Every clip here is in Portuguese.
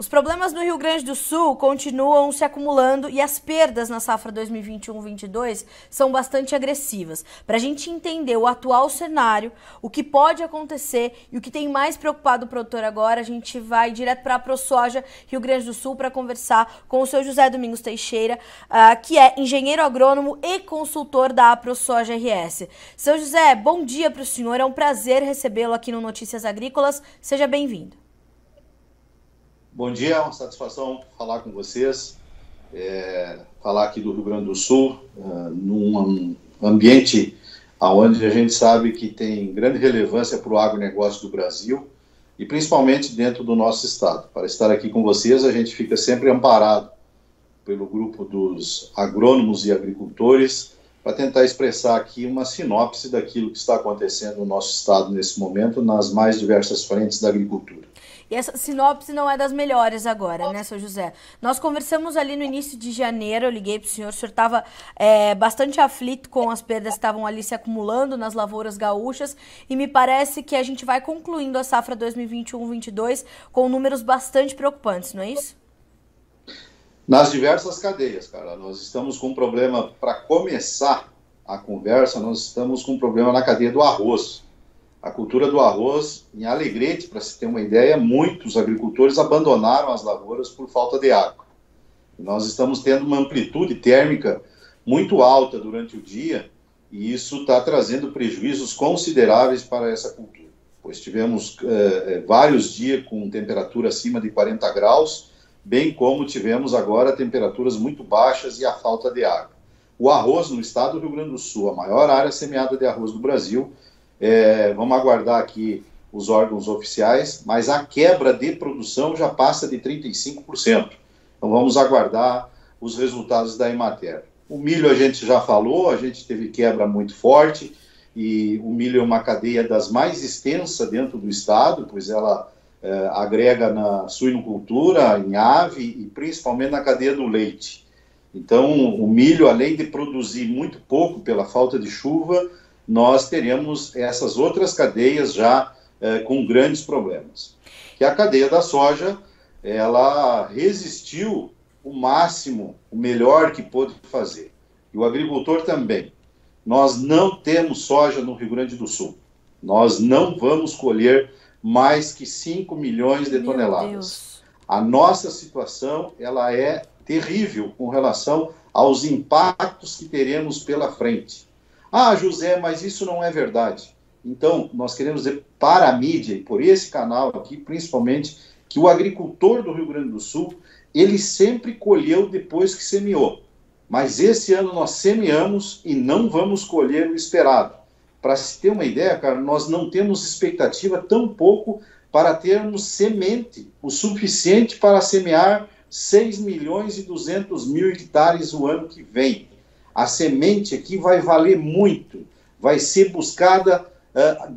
Os problemas no Rio Grande do Sul continuam se acumulando e as perdas na safra 2021-22 são bastante agressivas. Para a gente entender o atual cenário, o que pode acontecer e o que tem mais preocupado o produtor agora, a gente vai direto para a ProSoja Rio Grande do Sul para conversar com o seu José Domingos Teixeira, que é engenheiro agrônomo e consultor da ProSoja RS. Seu José, bom dia para o senhor, é um prazer recebê-lo aqui no Notícias Agrícolas, seja bem-vindo. Bom dia, é uma satisfação falar com vocês, falar aqui do Rio Grande do Sul, num ambiente onde a gente sabe que tem grande relevância para o agronegócio do Brasil e principalmente dentro do nosso estado. Para estar aqui com vocês, a gente fica sempre amparado pelo grupo dos agrônomos e agricultores para tentar expressar aqui uma sinopse daquilo que está acontecendo no nosso estado nesse momento, nas mais diversas frentes da agricultura. E essa sinopse não é das melhores agora, né, seu José? Nós conversamos ali no início de janeiro, eu liguei para o senhor estava bastante aflito com as perdas que estavam ali se acumulando nas lavouras gaúchas e me parece que a gente vai concluindo a safra 2021-22 com números bastante preocupantes, não é isso? Nas diversas cadeias, cara, nós estamos com um problema, para começar a conversa, nós estamos com um problema na cadeia do arroz. A cultura do arroz, em Alegrete, para se ter uma ideia, muitos agricultores abandonaram as lavouras por falta de água. Nós estamos tendo uma amplitude térmica muito alta durante o dia e isso está trazendo prejuízos consideráveis para essa cultura. Pois tivemos vários dias com temperatura acima de 40 graus, bem como tivemos agora temperaturas muito baixas e a falta de água. O arroz no estado do Rio Grande do Sul, a maior área semeada de arroz do Brasil, vamos aguardar aqui os órgãos oficiais, mas a quebra de produção já passa de 35%. Então vamos aguardar os resultados da Emater. O milho a gente já falou, a gente teve quebra muito forte, e o milho é uma cadeia das mais extensas dentro do estado, pois ela agrega na suinocultura, em ave e principalmente na cadeia do leite. Então o milho, além de produzir muito pouco pela falta de chuva, nós teremos essas outras cadeias já com grandes problemas. Que a cadeia da soja, ela resistiu o máximo, o melhor que pôde fazer. E o agricultor também. Nós não temos soja no Rio Grande do Sul. Nós não vamos colher mais que 5 milhões de toneladas. A nossa situação, ela é terrível com relação aos impactos que teremos pela frente. Ah, José, mas isso não é verdade. Então, nós queremos dizer para a mídia, e por esse canal aqui, principalmente, que o agricultor do Rio Grande do Sul, ele sempre colheu depois que semeou. Mas esse ano nós semeamos e não vamos colher o esperado. Para se ter uma ideia, cara, nós não temos expectativa tão pouco para termos semente o suficiente para semear 6 milhões e 200 mil hectares o ano que vem. A semente aqui vai valer muito, vai ser buscada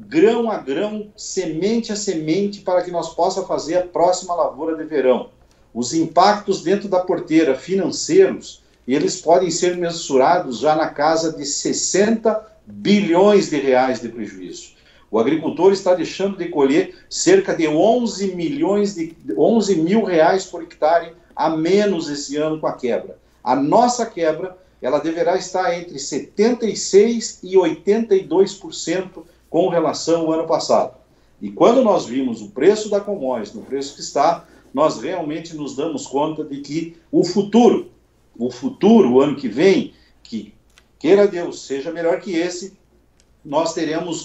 grão a grão, semente a semente, para que nós possamos fazer a próxima lavoura de verão. Os impactos dentro da porteira financeiros, eles podem ser mensurados já na casa de 60 bilhões de reais de prejuízo. O agricultor está deixando de colher cerca de 11 mil reais por hectare a menos esse ano com a quebra. A nossa quebra, ela deverá estar entre 76% e 82% com relação ao ano passado. E quando nós vimos o preço da commodity, no preço que está, nós realmente nos damos conta de que o futuro, o ano que vem, que queira Deus seja melhor que esse, nós teremos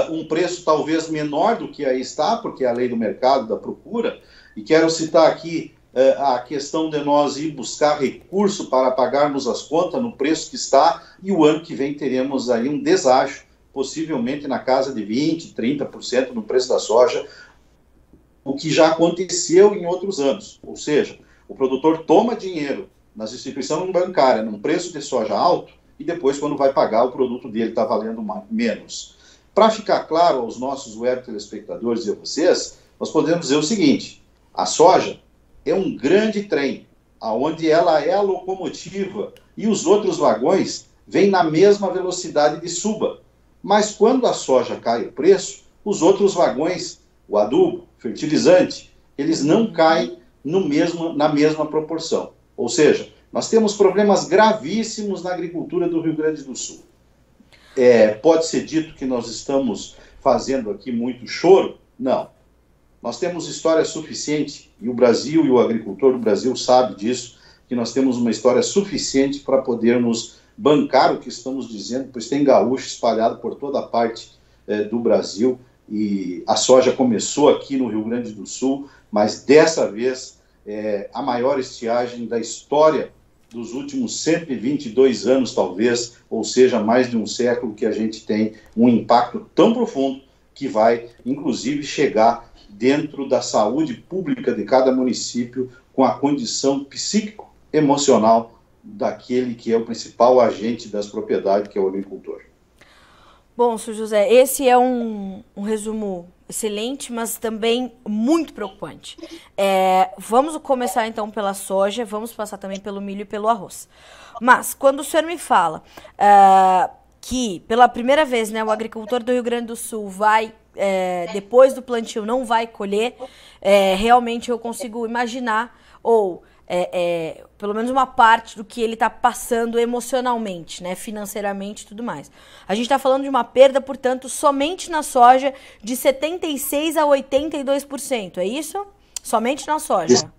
um preço talvez menor do que aí está, porque é a lei do mercado, da procura, e quero citar aqui a questão de nós ir buscar recurso para pagarmos as contas no preço que está, e o ano que vem teremos aí um deságio, possivelmente na casa de 20%, 30% no preço da soja, o que já aconteceu em outros anos. Ou seja, o produtor toma dinheiro nas instituições bancárias num preço de soja alto e depois, quando vai pagar, o produto dele está valendo menos. Para ficar claro aos nossos web telespectadores e a vocês, nós podemos dizer o seguinte: a soja é um grande trem, onde ela é a locomotiva e os outros vagões vêm na mesma velocidade de suba. Mas quando a soja cai o preço, os outros vagões, o adubo, fertilizante, eles não caem na mesma proporção. Ou seja, nós temos problemas gravíssimos na agricultura do Rio Grande do Sul. Pode ser dito que nós estamos fazendo aqui muito choro? Não. Nós temos história suficiente, e o Brasil e o agricultor do Brasil sabe disso, que nós temos uma história suficiente para podermos bancar o que estamos dizendo, pois tem gaúcho espalhado por toda a parte do Brasil, e a soja começou aqui no Rio Grande do Sul, mas dessa vez a maior estiagem da história dos últimos 122 anos, talvez, ou seja, mais de um século, que a gente tem um impacto tão profundo que vai, inclusive, chegar dentro da saúde pública de cada município com a condição psíquico-emocional daquele que é o principal agente das propriedades, que é o agricultor. Bom, Sr. José, esse é um resumo excelente, mas também muito preocupante. Vamos começar então pela soja, vamos passar também pelo milho e pelo arroz. Mas, quando o senhor me fala que pela primeira vez, né, o agricultor do Rio Grande do Sul vai, depois do plantio, não vai colher, realmente eu consigo imaginar, ou pelo menos uma parte do que ele está passando emocionalmente, né, financeiramente e tudo mais. A gente está falando de uma perda, portanto, somente na soja de 76% a 82%, é isso? Somente na soja.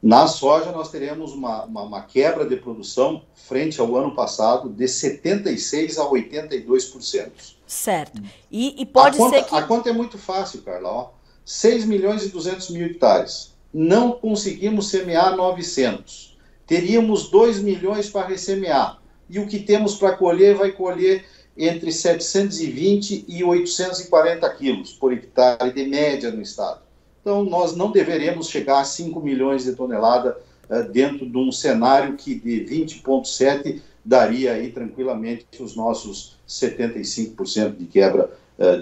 Na soja nós teremos uma quebra de produção frente ao ano passado de 76% a 82%. Certo. E pode ser que... A conta é muito fácil, Carla. 6 milhões e 200 mil hectares. Não conseguimos semear 900. Teríamos 2 milhões para ressemear. E o que temos para colher vai colher entre 720 e 840 quilos por hectare de média no estado. Então, nós não deveremos chegar a 5 milhões de toneladas dentro de um cenário que de 20,7 daria aí tranquilamente os nossos 75% de quebra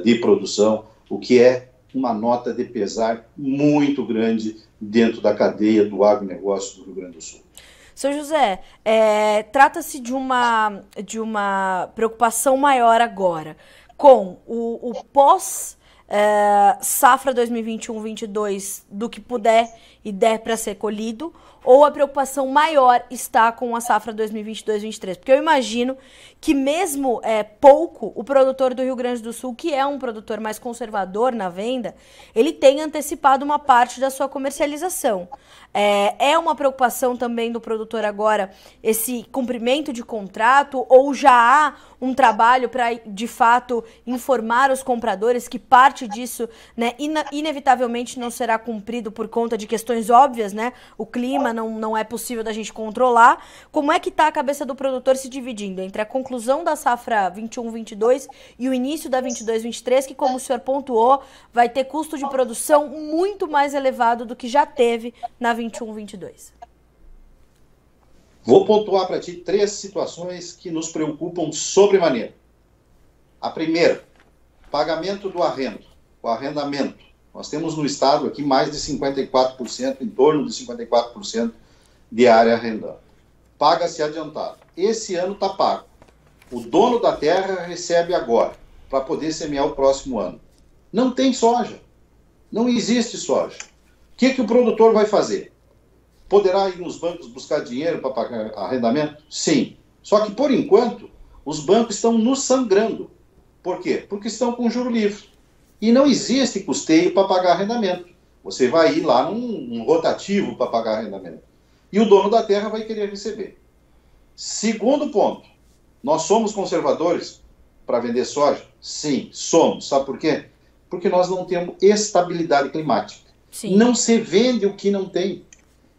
de produção, o que é uma nota de pesar muito grande dentro da cadeia do agronegócio do Rio Grande do Sul. Seu José, trata-se de uma preocupação maior agora com o pós safra 2021-22 do que puder e der para ser colhido, ou a preocupação maior está com a safra 2022-23? Porque eu imagino que mesmo pouco, o produtor do Rio Grande do Sul, que é um produtor mais conservador na venda, ele tem antecipado uma parte da sua comercialização. É uma preocupação também do produtor agora esse cumprimento de contrato, ou já há um trabalho para, de fato, informar os compradores que parte disso, né, inevitavelmente não será cumprido por conta de questões óbvias, né? O clima não é possível da gente controlar. Como é que está a cabeça do produtor se dividindo entre a conclusão da safra 21-22 e o início da 22-23, que, como o senhor pontuou, vai ter custo de produção muito mais elevado do que já teve na 21-22? Vou pontuar para ti 3 situações que nos preocupam sobremaneira. A primeira, pagamento do arrendo, o arrendamento. Nós temos no estado aqui mais de 54%, em torno de 54% de área arrendada. Paga-se adiantado. Esse ano está pago. O dono da terra recebe agora, para poder semear o próximo ano. Não tem soja. Não existe soja. O que o produtor vai fazer? Poderá ir nos bancos buscar dinheiro para pagar arrendamento? Sim. Só que, por enquanto, os bancos estão nos sangrando. Por quê? Porque estão com juro livre. E não existe custeio para pagar arrendamento. Você vai ir lá num rotativo para pagar arrendamento. E o dono da terra vai querer receber. Segundo ponto, nós somos conservadores para vender soja? Sim, somos. Sabe por quê? Porque nós não temos estabilidade climática. Sim. Não se vende o que não tem.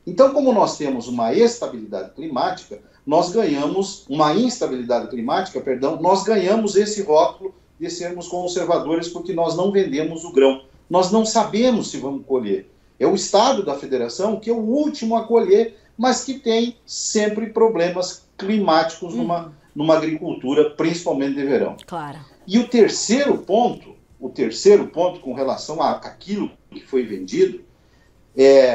Então, como nós temos uma estabilidade climática, nós ganhamos, uma instabilidade climática, perdão, nós ganhamos esse rótulo de sermos conservadores porque nós não vendemos o grão. Nós não sabemos se vamos colher. É o Estado da Federação que é o último a colher, mas que tem sempre problemas climáticos numa agricultura, principalmente de verão. Claro. E o terceiro ponto com relação àquilo que foi vendido,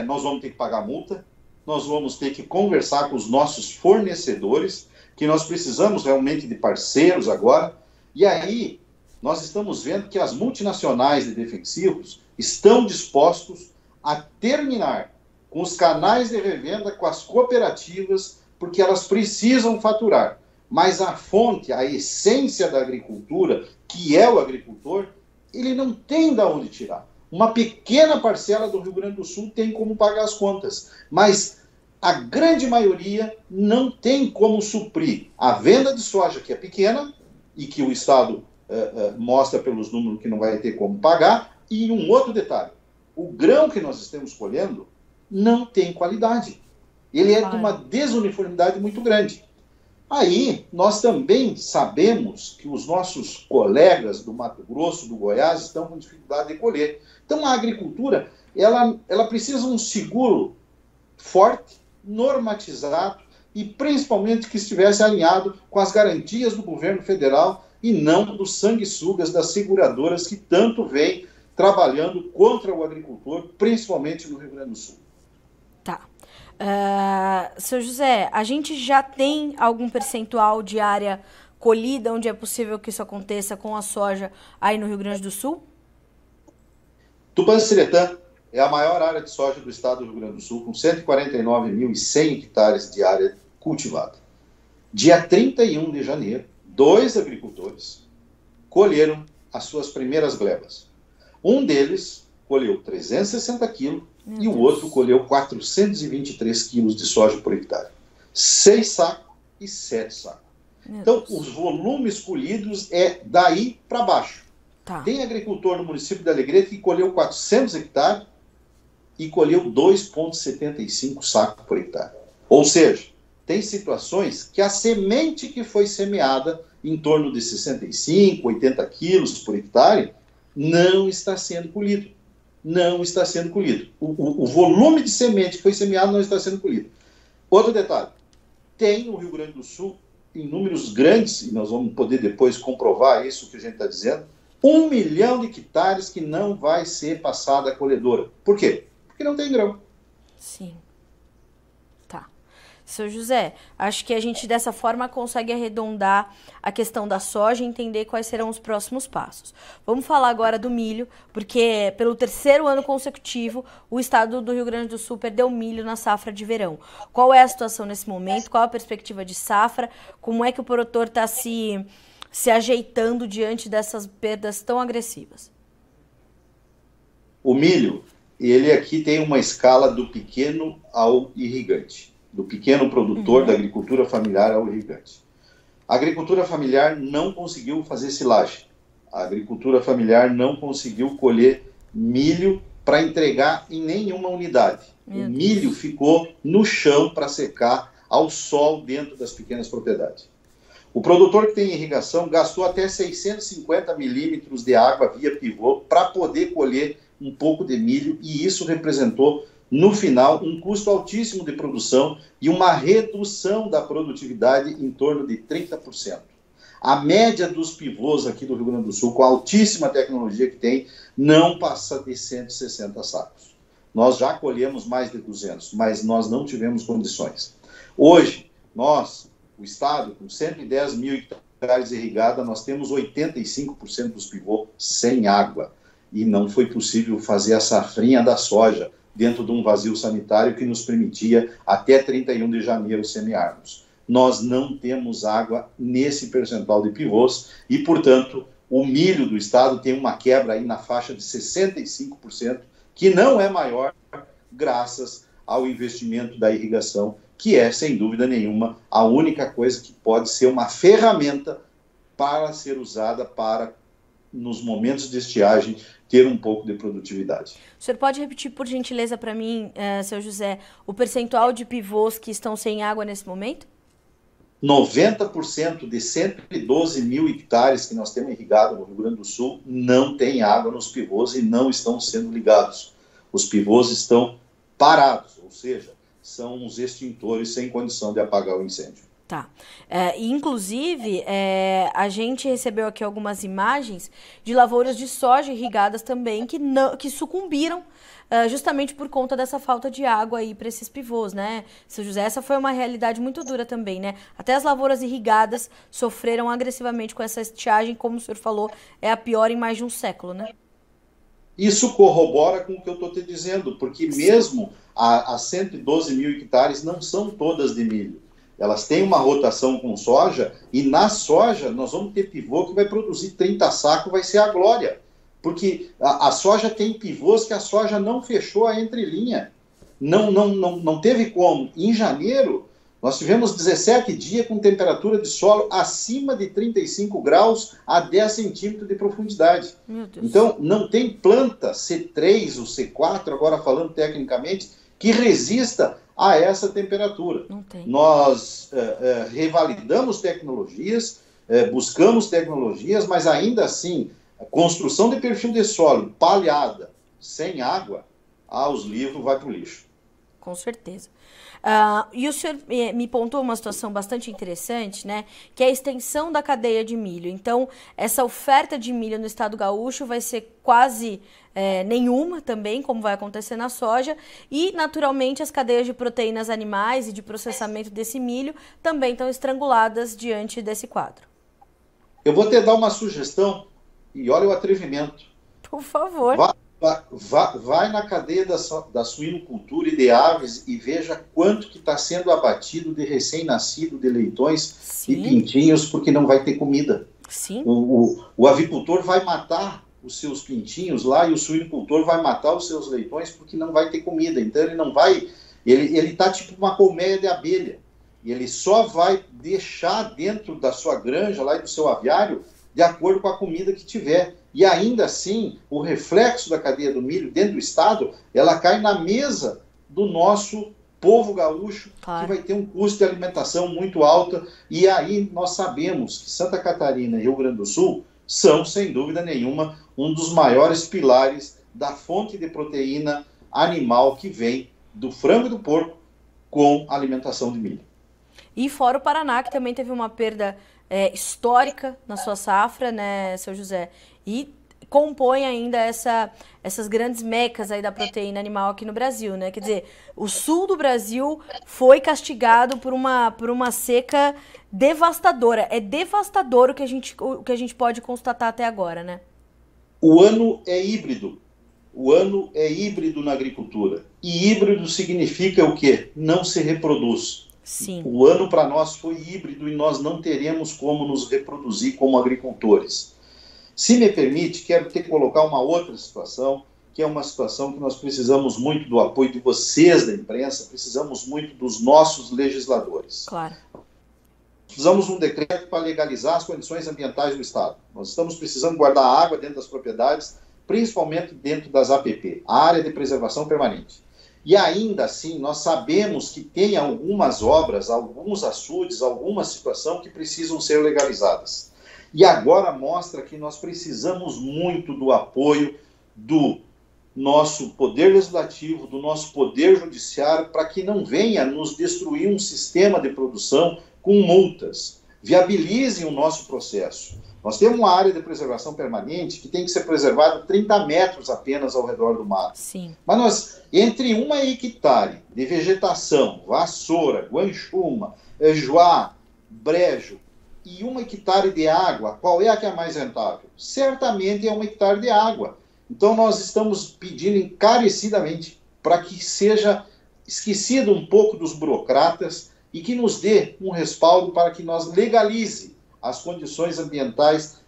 nós vamos ter que pagar multa, nós vamos ter que conversar com os nossos fornecedores, que nós precisamos realmente de parceiros agora, e aí nós estamos vendo que as multinacionais de defensivos estão dispostos a terminar com os canais de revenda, com as cooperativas, porque elas precisam faturar. Mas a fonte, a essência da agricultura, que é o agricultor, ele não tem de onde tirar. Uma pequena parcela do Rio Grande do Sul tem como pagar as contas, mas a grande maioria não tem como suprir a venda de soja, que é pequena, e que o Estado mostra pelos números que não vai ter como pagar. E um outro detalhe, o grão que nós estamos colhendo não tem qualidade. Ele é de uma desuniformidade muito grande. Aí, nós também sabemos que os nossos colegas do Mato Grosso, do Goiás, estão com dificuldade de colher. Então, a agricultura, ela precisa de um seguro forte, normatizado e, principalmente, que estivesse alinhado com as garantias do governo federal e não dos sanguessugas das seguradoras que tanto vêm trabalhando contra o agricultor, principalmente no Rio Grande do Sul. Tá. Seu José, a gente já tem algum percentual de área colhida onde é possível que isso aconteça com a soja aí no Rio Grande do Sul? Tupanciretã é a maior área de soja do estado do Rio Grande do Sul, com 149.100 hectares de área cultivada. Dia 31 de janeiro, 2 agricultores colheram as suas primeiras glebas. Um deles colheu 360 quilos e o outro colheu 423 quilos de soja por hectare. 6 sacos e 7 sacos. Então, os volumes colhidos é daí para baixo. Tá. Tem agricultor no município de Alegrete que colheu 400 hectares e colheu 2,75 sacos por hectare. Ou seja, tem situações que a semente que foi semeada em torno de 65, 80 quilos por hectare não está sendo colhido. Não está sendo colhido. O volume de semente que foi semeado não está sendo colhido. Outro detalhe, tem no Rio Grande do Sul, em números grandes, e nós vamos poder depois comprovar isso que a gente está dizendo, 1 milhão de hectares que não vai ser passada a colhedora. Por quê? Porque não tem grão. Sim. Tá. Seu José, acho que a gente dessa forma consegue arredondar a questão da soja e entender quais serão os próximos passos. Vamos falar agora do milho, porque pelo terceiro ano consecutivo o estado do Rio Grande do Sul perdeu milho na safra de verão. Qual é a situação nesse momento? Qual a perspectiva de safra? Como é que o produtor está se ajeitando diante dessas perdas tão agressivas? O milho, ele aqui tem uma escala do pequeno ao irrigante, do pequeno produtor da agricultura familiar ao irrigante. A agricultura familiar não conseguiu fazer silagem. A agricultura familiar não conseguiu colher milho para entregar em nenhuma unidade. O milho ficou no chão para secar ao sol dentro das pequenas propriedades. O produtor que tem irrigação gastou até 650 milímetros de água via pivô para poder colher um pouco de milho, e isso representou, no final, um custo altíssimo de produção e uma redução da produtividade em torno de 30%. A média dos pivôs aqui do Rio Grande do Sul, com a altíssima tecnologia que tem, não passa de 160 sacos. Nós já colhemos mais de 200, mas nós não tivemos condições. Hoje, nós, o Estado, com 110 mil hectares irrigados, nós temos 85% dos pivôs sem água. E não foi possível fazer a safrinha da soja dentro de um vazio sanitário que nos permitia até 31 de janeiro semearmos. Nós não temos água nesse percentual de pivôs e, portanto, o milho do estado tem uma quebra aí na faixa de 65%, que não é maior graças ao investimento da irrigação, que é, sem dúvida nenhuma, a única coisa que pode ser uma ferramenta para ser usada para, nos momentos de estiagem, ter um pouco de produtividade. O senhor pode repetir, por gentileza, para mim, seu José, o percentual de pivôs que estão sem água nesse momento? 90% de 112 mil hectares que nós temos irrigado no Rio Grande do Sul não tem água nos pivôs e não estão sendo ligados. Os pivôs estão parados, ou seja, são os extintores sem condição de apagar o incêndio. Tá. Inclusive, a gente recebeu aqui algumas imagens de lavouras de soja irrigadas também que sucumbiram justamente por conta dessa falta de água aí para esses pivôs, né? Seu José, essa foi uma realidade muito dura também, né? Até as lavouras irrigadas sofreram agressivamente com essa estiagem, como o senhor falou, é a pior em mais de um século, né? Isso corrobora com o que eu estou te dizendo, porque mesmo as 112 mil hectares não são todas de milho. Elas têm uma rotação com soja, e na soja nós vamos ter pivô que vai produzir 30 sacos, vai ser a glória. Porque a soja tem pivôs que a soja não fechou a entrelinha. Não teve como. Em janeiro, nós tivemos 17 dias com temperatura de solo acima de 35 graus a 10 centímetros de profundidade. Então, não tem planta C3 ou C4, agora falando tecnicamente, que resista a essa temperatura. Não tem. Nós revalidamos tecnologias, buscamos tecnologias, mas ainda assim, a construção de perfil de solo palhada, sem água, os livros vai para o lixo. Com certeza. E o senhor me pontuou uma situação bastante interessante, né? Que é a extensão da cadeia de milho. Então, essa oferta de milho no estado gaúcho vai ser quase nenhuma também, como vai acontecer na soja. E, naturalmente, as cadeias de proteínas animais e de processamento desse milho também estão estranguladas diante desse quadro. Eu vou te dar uma sugestão, e olha o atrevimento. Por favor. Vai na cadeia da suinocultura e de aves e veja quanto que está sendo abatido de recém-nascido, de leitões Sim. e pintinhos, porque não vai ter comida. Sim. O avicultor vai matar os seus pintinhos lá e o suinocultor vai matar os seus leitões porque não vai ter comida. Então ele não vai... Ele está tipo uma colmeia de abelha. E ele só vai deixar dentro da sua granja lá e do seu aviário de acordo com a comida que tiver. E ainda assim, o reflexo da cadeia do milho dentro do estado, ela cai na mesa do nosso povo gaúcho, claro, que vai ter um custo de alimentação muito alto. E aí nós sabemos que Santa Catarina e Rio Grande do Sul são, sem dúvida nenhuma, um dos maiores pilares da fonte de proteína animal que vem do frango e do porco com alimentação de milho. E fora o Paraná, que também teve uma perda histórica na sua safra, né, seu José? E compõe ainda essas grandes mecas aí da proteína animal aqui no Brasil, né? Quer dizer, o sul do Brasil foi castigado por uma seca devastadora. É devastador o que a gente pode constatar até agora, né? O ano é híbrido. O ano é híbrido na agricultura. E híbrido significa o quê? Não se reproduz. Sim. O ano para nós foi híbrido e nós não teremos como nos reproduzir como agricultores. Se me permite, quero colocar uma outra situação, que é uma situação que nós precisamos muito do apoio de vocês da imprensa, precisamos muito dos nossos legisladores. Claro. Precisamos de um decreto para legalizar as condições ambientais do Estado. Nós estamos precisando guardar água dentro das propriedades, principalmente dentro das APP, a área de preservação permanente. E ainda assim, nós sabemos que tem algumas obras, alguns açudes, alguma situação que precisam ser legalizadas. E agora mostra que nós precisamos muito do apoio do nosso poder legislativo, do nosso poder judiciário, para que não venha nos destruir um sistema de produção com multas. Viabilizem o nosso processo. Nós temos uma área de preservação permanente que tem que ser preservada 30 metros apenas ao redor do mato. Sim. Mas nós, entre 1 hectare de vegetação, vassoura, guanchuma, ejoá, brejo, e 1 hectare de água, qual é a que é mais rentável? Certamente é 1 hectare de água. Então nós estamos pedindo encarecidamente para que seja esquecido um pouco dos burocratas e que nos dê um respaldo para que nós legalize as condições ambientais,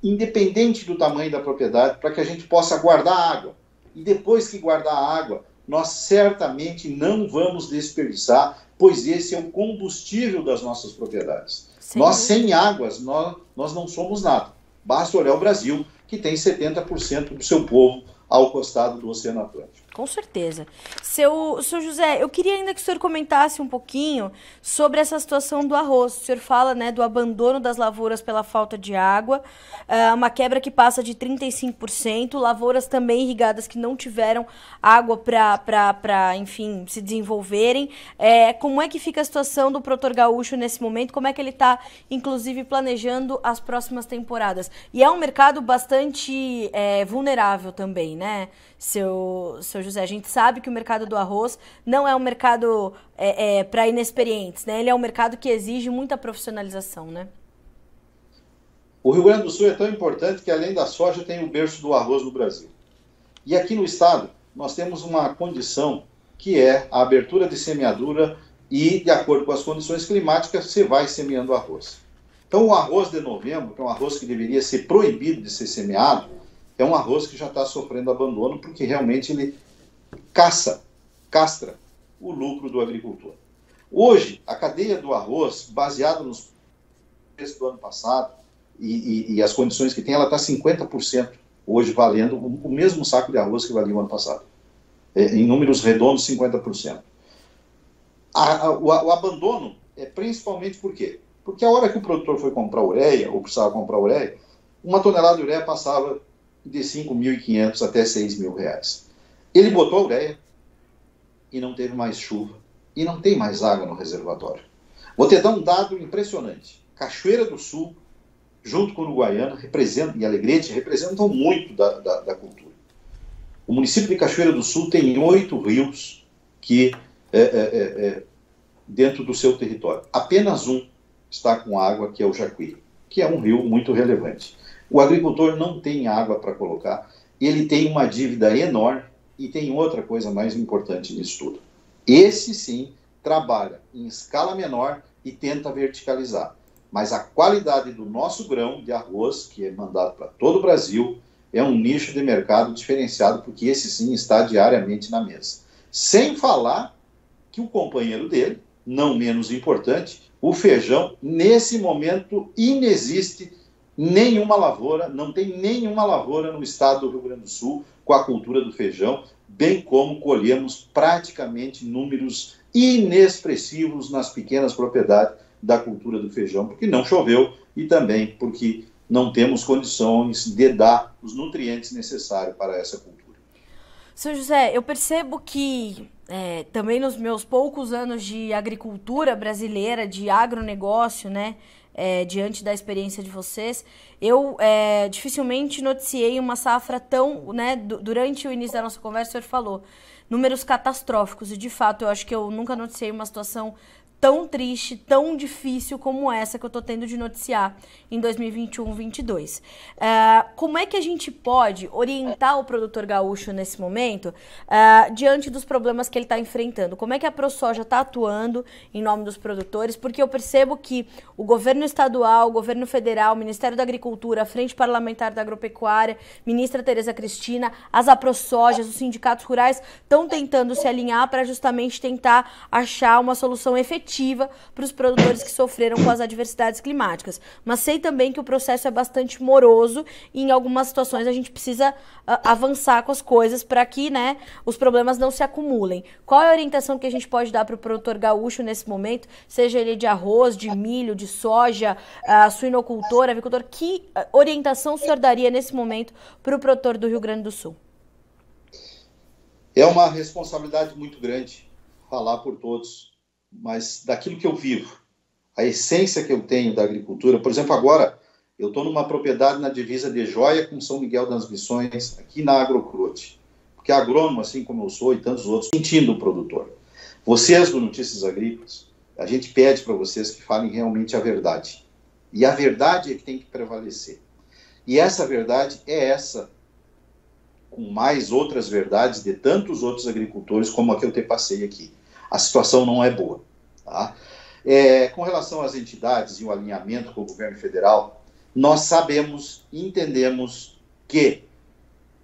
independente do tamanho da propriedade, para que a gente possa guardar água. E depois que guardar a água, nós certamente não vamos desperdiçar, pois esse é o combustível das nossas propriedades. Sim. Nós, sem águas, nós não somos nada. Basta olhar o Brasil, que tem 70% do seu povo ao costado do Oceano Atlântico. Com certeza. Seu José, eu queria ainda que o senhor comentasse um pouquinho sobre essa situação do arroz. O senhor fala, né, do abandono das lavouras pela falta de água, uma quebra que passa de 35%, lavouras também irrigadas que não tiveram água para, enfim, se desenvolverem. Como é que fica a situação do produtor gaúcho nesse momento? Como é que ele está, inclusive, planejando as próximas temporadas? E é um mercado bastante vulnerável também, né, seu José? A gente sabe que o mercado do arroz não é um mercado para inexperientes, né? Ele é um mercado que exige muita profissionalização, né? O Rio Grande do Sul é tão importante que, além da soja, tem o berço do arroz no Brasil. E aqui no estado, nós temos uma condição que é a abertura de semeadura e, de acordo com as condições climáticas, você vai semeando arroz. Então, o arroz de novembro, que é um arroz que deveria ser proibido de ser semeado, é um arroz que já está sofrendo abandono, porque realmente ele castra o lucro do agricultor. Hoje, a cadeia do arroz, baseada nos preços do ano passado e as condições que tem, ela está 50% hoje valendo o mesmo saco de arroz que valia o ano passado. Em números redondos, 50%. O abandono é principalmente por quê? Porque a hora que o produtor foi comprar ureia, ou precisava comprar ureia, uma tonelada de ureia passava de 5.500 até 6.000 reais. Ele botou a ureia e não teve mais chuva e não tem mais água no reservatório. Vou te dar um dado impressionante. Cachoeira do Sul, junto com Uruguaiana, e Alegrete, representam muito da cultura. O município de Cachoeira do Sul tem 8 rios que dentro do seu território. Apenas um está com água, que é o Jacuí, que é um rio muito relevante. O agricultor não tem água para colocar, ele tem uma dívida enorme e tem outra coisa mais importante nisso tudo. Esse sim trabalha em escala menor e tenta verticalizar. Mas a qualidade do nosso grão de arroz, que é mandado para todo o Brasil, é um nicho de mercado diferenciado, porque esse sim está diariamente na mesa. Sem falar que o companheiro dele, não menos importante, o feijão, nesse momento inexiste nenhuma lavoura, não tem nenhuma lavoura no estado do Rio Grande do Sul com a cultura do feijão, bem como colhemos praticamente números inexpressivos nas pequenas propriedades da cultura do feijão, porque não choveu e também porque não temos condições de dar os nutrientes necessários para essa cultura. Seu José, eu percebo que também nos meus poucos anos de agricultura brasileira, de agronegócio, né, diante da experiência de vocês, eu dificilmente noticiei uma safra tão, né, durante o início da nossa conversa o senhor falou, números catastróficos, e de fato eu acho que eu nunca noticiei uma situação tão triste, tão difícil como essa que eu tô tendo de noticiar em 2021-22. Como é que a gente pode orientar o produtor gaúcho nesse momento, diante dos problemas que ele está enfrentando? Como é que a ProSoja está atuando em nome dos produtores? Porque eu percebo que o governo estadual, o governo federal, o Ministério da Agricultura, a Frente Parlamentar da Agropecuária, ministra Tereza Cristina, as AProSojas, os sindicatos rurais estão tentando se alinhar para justamente tentar achar uma solução efetiva para os produtores que sofreram com as adversidades climáticas. Mas sei também que o processo é bastante moroso e em algumas situações a gente precisa avançar com as coisas para que, né, os problemas não se acumulem. Qual é a orientação que a gente pode dar para o produtor gaúcho nesse momento, seja ele de arroz, de milho, de soja, suinocultor, avicultor? Que orientação o senhor daria nesse momento para o produtor do Rio Grande do Sul? É uma responsabilidade muito grande falar por todos, mas daquilo que eu vivo, a essência que eu tenho da agricultura. Por exemplo, agora eu estou numa propriedade na divisa de Joia com São Miguel das Missões, aqui na Agrocrute, porque agrônomo, assim como eu sou e tantos outros, sentindo o produtor. Vocês do Notícias Agrícolas, a gente pede para vocês que falem realmente a verdade, e a verdade é que tem que prevalecer, e essa verdade é essa, com mais outras verdades de tantos outros agricultores como a que eu te passei aqui. A situação não é boa. Tá? Com relação às entidades e o alinhamento com o governo federal, nós sabemos e entendemos que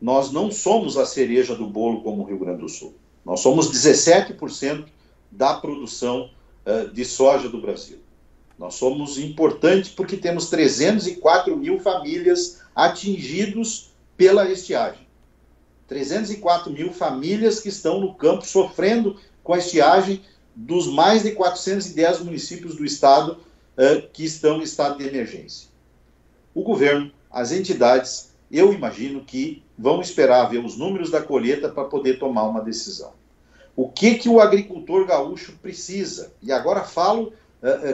nós não somos a cereja do bolo como o Rio Grande do Sul. Nós somos 17% da produção de soja do Brasil. Nós somos importantes porque temos 304 mil famílias atingidas pela estiagem. 304 mil famílias que estão no campo sofrendo com a estiagem dos mais de 410 municípios do estado que estão em estado de emergência. O governo, as entidades, eu imagino que vão esperar ver os números da colheita para poder tomar uma decisão. O que o agricultor gaúcho precisa? E agora falo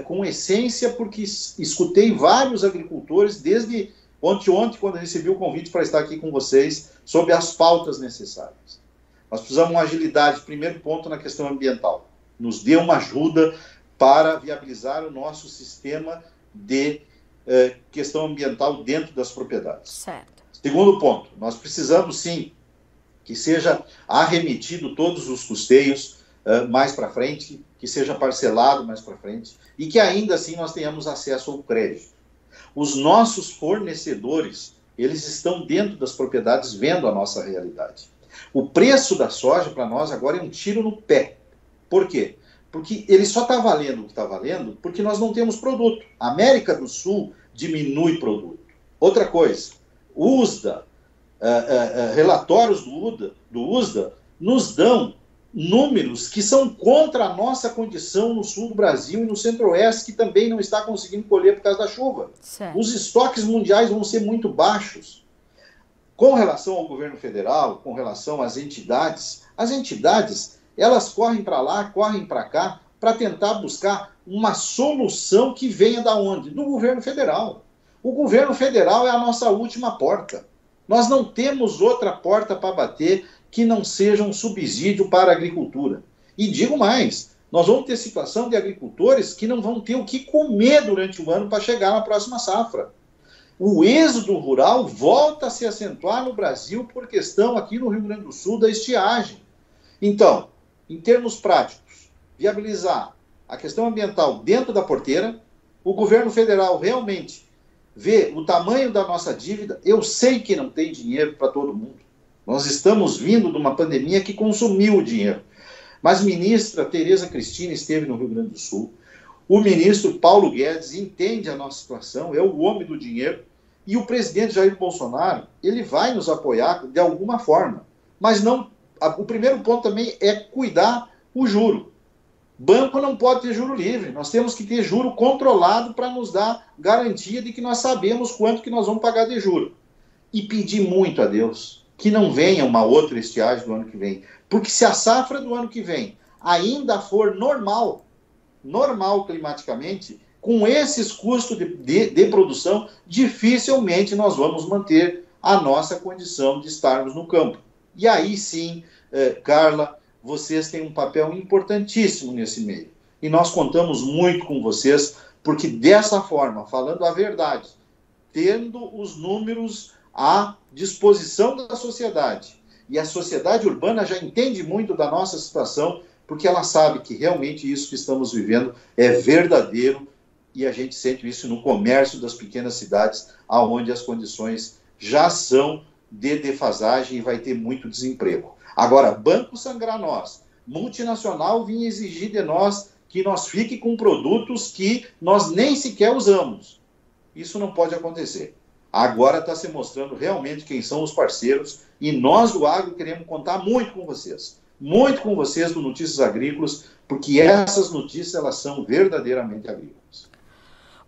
com essência porque escutei vários agricultores desde ontem, quando recebi o convite para estar aqui com vocês, sobre as pautas necessárias. Nós precisamos de uma agilidade, primeiro ponto, na questão ambiental. Nos dê uma ajuda para viabilizar o nosso sistema de questão ambiental dentro das propriedades. Certo. Segundo ponto, nós precisamos, sim, que seja arremetido todos os custeios mais para frente, que seja parcelado mais para frente, e que ainda assim nós tenhamos acesso ao crédito. Os nossos fornecedores, eles estão dentro das propriedades vendo a nossa realidade. O preço da soja para nós agora é um tiro no pé. Por quê? Porque ele só está valendo o que está valendo porque nós não temos produto. A América do Sul diminui produto. Outra coisa, USDA, relatórios do USDA nos dão números que são contra a nossa condição no sul do Brasil e no centro-oeste, que também não está conseguindo colher por causa da chuva. Certo. Os estoques mundiais vão ser muito baixos. Com relação ao governo federal, com relação às entidades, elas correm para lá, correm para cá, para tentar buscar uma solução que venha da onde? Do governo federal. O governo federal é a nossa última porta. Nós não temos outra porta para bater que não seja um subsídio para a agricultura. E digo mais, nós vamos ter situação de agricultores que não vão ter o que comer durante o ano para chegar na próxima safra. O êxodo rural volta a se acentuar no Brasil por questão aqui no Rio Grande do Sul da estiagem. Então, em termos práticos, viabilizar a questão ambiental dentro da porteira, o governo federal realmente vê o tamanho da nossa dívida. Eu sei que não tem dinheiro para todo mundo. Nós estamos vindo de uma pandemia que consumiu o dinheiro. Mas a ministra Tereza Cristina esteve no Rio Grande do Sul. O ministro Paulo Guedes entende a nossa situação, é o homem do dinheiro. E o presidente Jair Bolsonaro, ele vai nos apoiar de alguma forma. Mas não, o primeiro ponto também é cuidar o juro. Banco não pode ter juro livre. Nós temos que ter juro controlado para nos dar garantia de que nós sabemos quanto que nós vamos pagar de juro. E pedir muito a Deus que não venha uma outra estiagem do ano que vem. Porque se a safra do ano que vem ainda for normal climaticamente, com esses custos de produção, dificilmente nós vamos manter a nossa condição de estarmos no campo. E aí sim, Carla, vocês têm um papel importantíssimo nesse meio. E nós contamos muito com vocês, porque dessa forma, falando a verdade, tendo os números à disposição da sociedade, e a sociedade urbana já entende muito da nossa situação, porque ela sabe que realmente isso que estamos vivendo é verdadeiro, e a gente sente isso no comércio das pequenas cidades, onde as condições já são de defasagem e vai ter muito desemprego. Agora, banco sangrar nós, multinacional vir exigir de nós que nós fique com produtos que nós nem sequer usamos. Isso não pode acontecer. Agora está se mostrando realmente quem são os parceiros, e nós do agro queremos contar muito com vocês do Notícias Agrícolas, porque essas notícias elas são verdadeiramente agrícolas.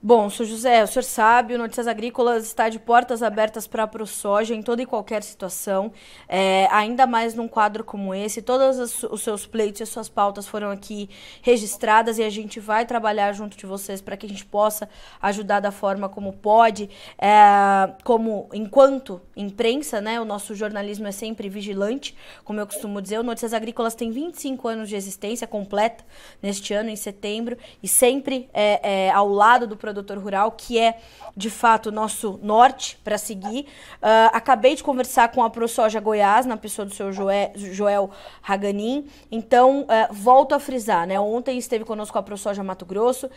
Bom, senhor José, o senhor sabe, o Notícias Agrícolas está de portas abertas para a ProSoja em toda e qualquer situação, ainda mais num quadro como esse. Todos os seus pleitos e as suas pautas foram aqui registradas e a gente vai trabalhar junto de vocês para que a gente possa ajudar da forma como pode, como enquanto imprensa, né, o nosso jornalismo é sempre vigilante, como eu costumo dizer. O Notícias Agrícolas tem 25 anos de existência completa neste ano, em setembro, e sempre ao lado do produtor rural, que é, de fato, o nosso norte para seguir. Acabei de conversar com a ProSoja Goiás, na pessoa do seu Joel Haganin. Então, volto a frisar, né? Ontem esteve conosco a ProSoja Mato Grosso.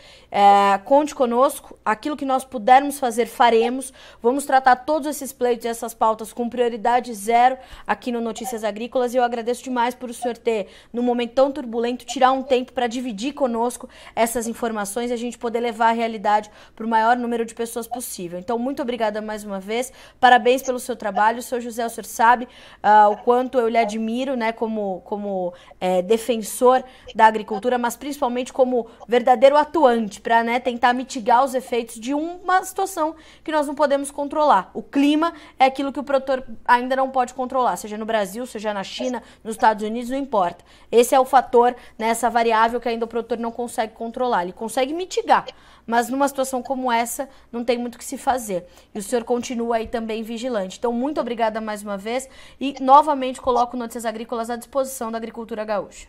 Conte conosco. Aquilo que nós pudermos fazer, faremos. Vamos tratar todos esses pleitos e essas pautas com prioridade zero aqui no Notícias Agrícolas. E eu agradeço demais por o senhor ter, num momento tão turbulento, tirar um tempo para dividir conosco essas informações e a gente poder levar a realidade para o maior número de pessoas possível. Então, muito obrigada mais uma vez, parabéns pelo seu trabalho. Seu José, o senhor sabe o quanto eu lhe admiro, né, como defensor da agricultura, mas principalmente como verdadeiro atuante para, né, tentar mitigar os efeitos de uma situação que nós não podemos controlar. O clima é aquilo que o produtor ainda não pode controlar, seja no Brasil, seja na China, nos Estados Unidos, não importa. Esse é o fator, né, essa variável que ainda o produtor não consegue controlar. Ele consegue mitigar, mas numa situação como essa, não tem muito o que se fazer. E o senhor continua aí também vigilante. Então, muito obrigada mais uma vez e, novamente, coloco Notícias Agrícolas à disposição da agricultura gaúcha.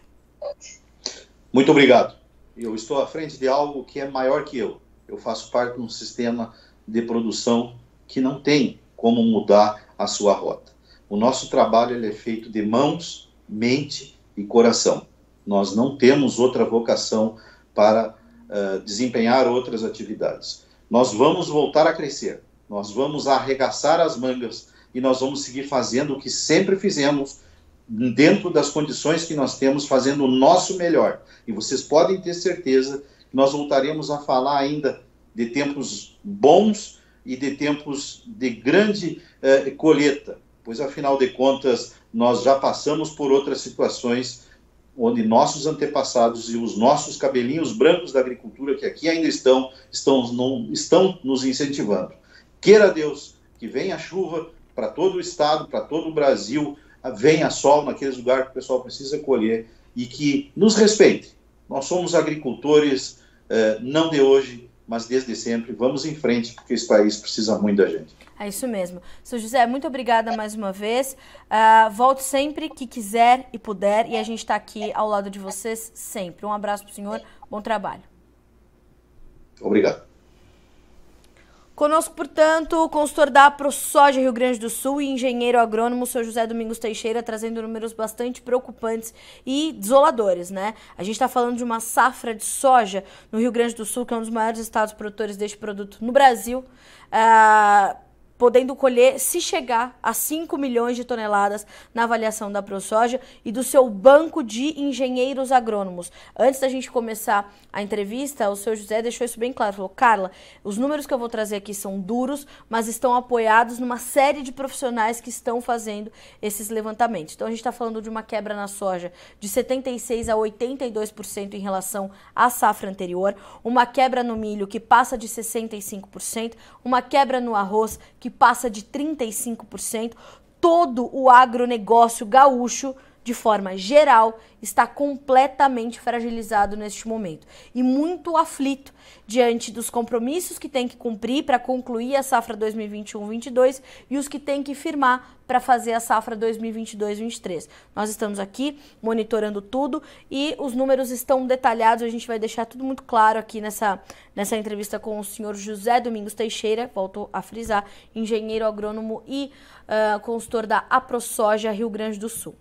Muito obrigado. Eu estou à frente de algo que é maior que eu. Eu faço parte de um sistema de produção que não tem como mudar a sua rota. O nosso trabalho ele é feito de mãos, mente e coração. Nós não temos outra vocação para desempenhar outras atividades. Nós vamos voltar a crescer, nós vamos arregaçar as mangas e nós vamos seguir fazendo o que sempre fizemos, dentro das condições que nós temos, fazendo o nosso melhor. E vocês podem ter certeza que nós voltaremos a falar ainda de tempos bons e de tempos de grande colheita, pois, afinal de contas, nós já passamos por outras situações onde nossos antepassados e os nossos cabelinhos brancos da agricultura, que aqui ainda estão nos incentivando. Queira Deus que venha chuva para todo o estado, para todo o Brasil, venha sol naqueles lugares que o pessoal precisa colher e que nos respeite. Nós somos agricultores, não de hoje, mas desde sempre. Vamos em frente, porque esse país precisa muito da gente. É isso mesmo. Seu José, muito obrigada mais uma vez. Volte sempre que quiser e puder, e a gente está aqui ao lado de vocês sempre. Um abraço para o senhor, bom trabalho. Obrigado. Conosco, portanto, o consultor da AproSoja Rio Grande do Sul e engenheiro agrônomo, seu José Domingos Teixeira, trazendo números bastante preocupantes e desoladores, né? A gente está falando de uma safra de soja no Rio Grande do Sul, que é um dos maiores estados produtores deste produto no Brasil, podendo colher, se chegar a 5 milhões de toneladas na avaliação da AproSoja e do seu banco de engenheiros agrônomos. Antes da gente começar a entrevista, o seu José deixou isso bem claro. Falou: Carla, os números que eu vou trazer aqui são duros, mas estão apoiados numa série de profissionais que estão fazendo esses levantamentos. Então a gente está falando de uma quebra na soja de 76% a 82% em relação à safra anterior, uma quebra no milho que passa de 65%, uma quebra no arroz que passa de 35%, todo o agronegócio gaúcho, de forma geral, está completamente fragilizado neste momento e muito aflito diante dos compromissos que tem que cumprir para concluir a safra 2021-22 e os que tem que firmar para fazer a safra 2022-23. Nós estamos aqui monitorando tudo e os números estão detalhados, a gente vai deixar tudo muito claro aqui nessa entrevista com o senhor José Domingos Teixeira, volto a frisar, engenheiro agrônomo e consultor da AproSoja Rio Grande do Sul.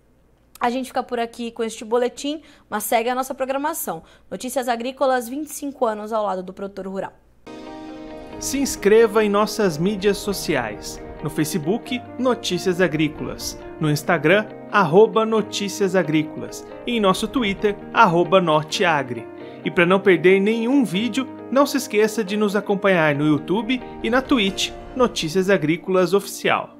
A gente fica por aqui com este boletim, mas segue a nossa programação. Notícias Agrícolas, 25 anos ao lado do produtor rural. Se inscreva em nossas mídias sociais. No Facebook, Notícias Agrícolas. No Instagram, @Notícias Agrícolas. E em nosso Twitter, @Norteagri. E para não perder nenhum vídeo, não se esqueça de nos acompanhar no YouTube e na Twitch, Notícias Agrícolas Oficial.